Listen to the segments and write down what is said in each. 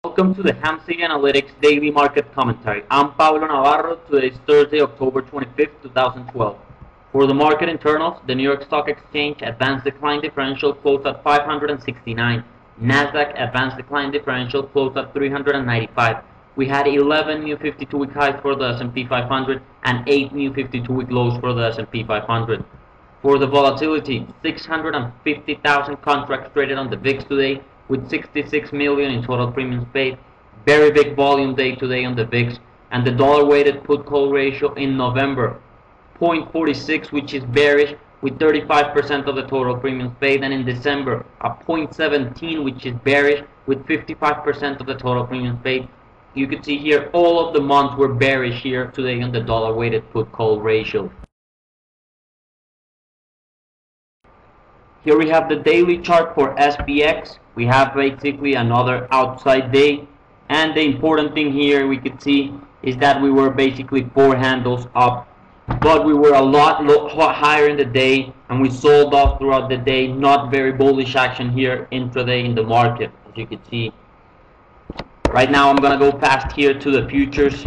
Welcome to the Ham City Analytics Daily Market Commentary. I'm Pablo Navarro. Today is Thursday, October 25th, 2012. For the market internals, the New York Stock Exchange Advanced Decline Differential closed at 569. Nasdaq Advanced Decline Differential closed at 395. We had 11 new 52-week highs for the S&P 500 and 8 new 52-week lows for the S&P 500. For the volatility, 650,000 contracts traded on the VIX today, with 66 million in total premiums paid. Very big volume day today on the VIX, and the dollar-weighted put-call ratio in November, 0.46, which is bearish, with 35% of the total premiums paid, and in December, a 0.17, which is bearish, with 55% of the total premiums paid. You can see here all of the months were bearish here today on the dollar-weighted put-call ratio. Here we have the daily chart for SPX. We have basically another outside day, and the important thing here we could see is that we were basically 4 handles up, but we were a lot higher in the day, and we sold off throughout the day. Not very bullish action here intraday in the market, as you can see. Right now I'm gonna go fast here to the futures,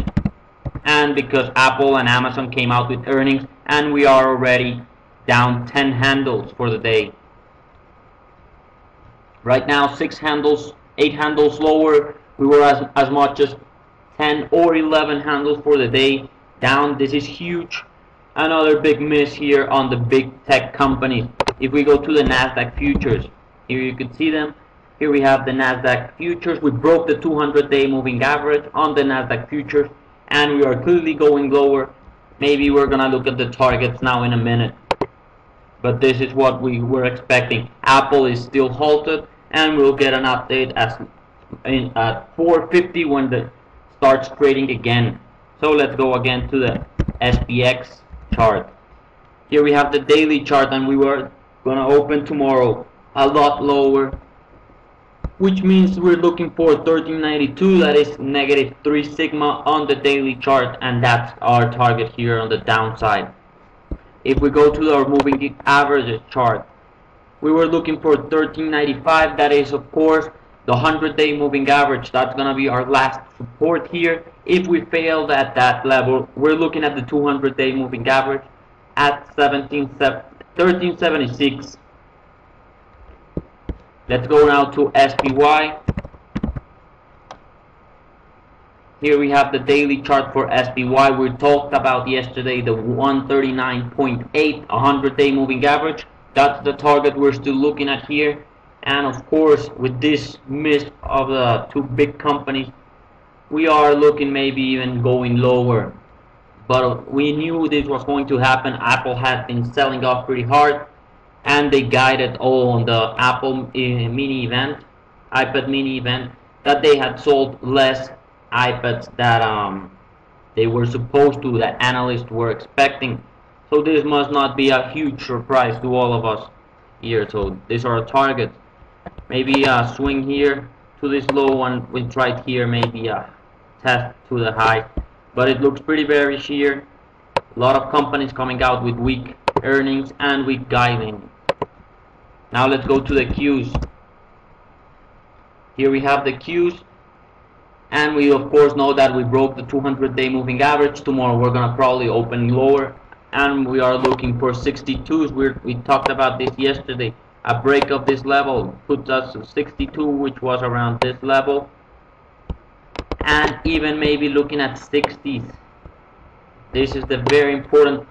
and because Apple and Amazon came out with earnings, and we are already down 10 handles for the day. Right now, 6 handles, 8 handles lower. We were as much as 10 or 11 handles for the day down. This is huge. Another big miss here on the big tech companies. If we go to the Nasdaq futures, here you can see them. Here we have the Nasdaq futures. We broke the 200-day moving average on the Nasdaq futures, and we are clearly going lower. Maybe we're gonna look at the targets now in a minute, but this is what we were expecting. Apple is still halted, and we'll get an update at 4:50 when it starts trading again. So let's go again to the SPX chart. Here we have the daily chart, and we were gonna open tomorrow a lot lower, which means we're looking for 1392. That is -3 sigma on the daily chart, and that's our target here on the downside. If we go to our moving average chart, we were looking for 1395. That is, of course, the 100-day moving average. That's going to be our last support here. If we failed at that level, we're looking at the 200-day moving average at 1376. Let's go now to SPY. Here we have the daily chart for SPY. We talked about yesterday the 139.8, 100-day moving average. That's the target we're still looking at here. And of course, with this miss of the 2 big companies, we are looking maybe even going lower. But we knew this was going to happen. Apple had been selling off pretty hard, and they guided all on the Apple mini event, iPad mini event, that they had sold less iPads that they were supposed to, that analysts were expecting. So this must not be a huge surprise to all of us here. So these are our targets. Maybe a swing here to this low one. We tried here maybe a test to the high, but it looks pretty bearish here. A lot of companies coming out with weak earnings and weak guiding. Now let's go to the Qs. Here we have the Qs. And we of course know that we broke the 200-day moving average. Tomorrow we're gonna probably open lower, and we are looking for 62s. We talked about this yesterday. A break of this level puts us to 62, which was around this level, and even maybe looking at 60s. This is the very important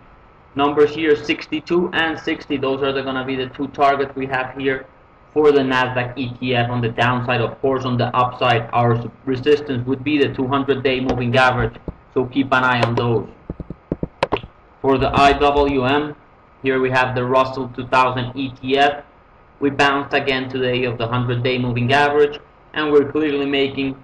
numbers here, 62 and 60. Those are gonna be the 2 targets we have here for the Nasdaq ETF on the downside. Of course, on the upside, our resistance would be the 200-day moving average, so keep an eye on those. For the IWM, here we have the Russell 2000 ETF. We bounced again today of the 100-day moving average, and we're clearly making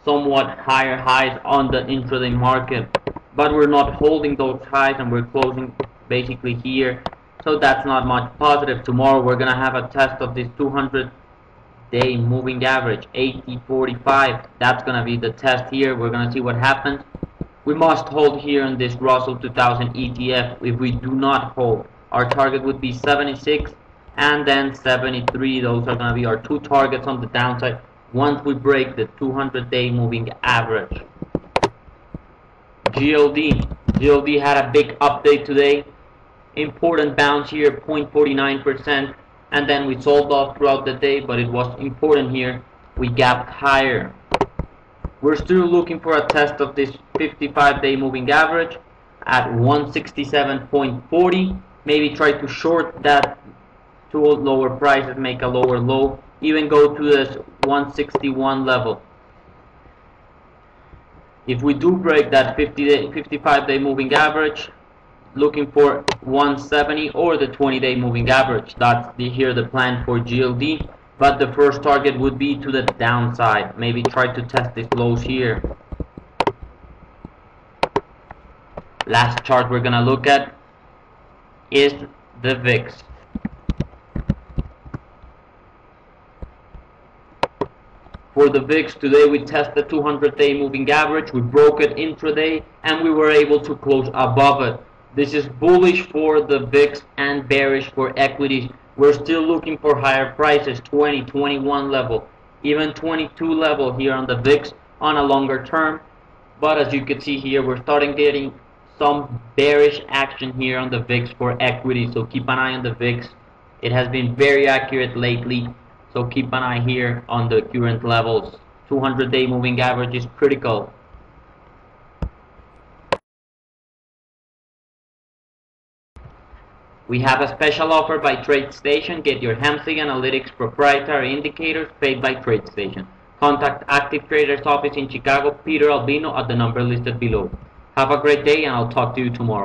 somewhat higher highs on the intraday market, but we're not holding those highs, and we're closing basically here. So that's not much positive. Tomorrow we're gonna have a test of this 200-day moving average, 80.45. That's gonna be the test here. We're gonna see what happens. We must hold here in this Russell 2000 ETF. If we do not hold, our target would be 76 and then 73. Those are gonna be our 2 targets on the downside. once we break the 200-day moving average. GLD had a big update today. Important bounce here, 0.49%, and then we sold off throughout the day, but it was important here. We gapped higher. We're still looking for a test of this 55-day moving average at 167.40. Maybe try to short that to lower prices, make a lower low, even go to this 161 level. If we do break that 55-day moving average, looking for 170 or the 20-day moving average. That's the plan for GLD. But the first target would be to the downside. Maybe try to test these lows here. Last chart we're gonna look at is the VIX. For the VIX today, we tested 200-day moving average. We broke it intraday, and we were able to close above it. This is bullish for the VIX and bearish for equities. We're still looking for higher prices, 20, 21 level, even 22 level here on the VIX on a longer term. But as you can see here, we're starting getting some bearish action here on the VIX for equity. So keep an eye on the VIX. It has been very accurate lately. So keep an eye here on the current levels. 200-day moving average is critical. We have a special offer by TradeStation. Get your Hemsig Analytics proprietary indicators paid by TradeStation. Contact Active Traders office in Chicago, Peter Albino, at the number listed below. Have a great day, and I'll talk to you tomorrow.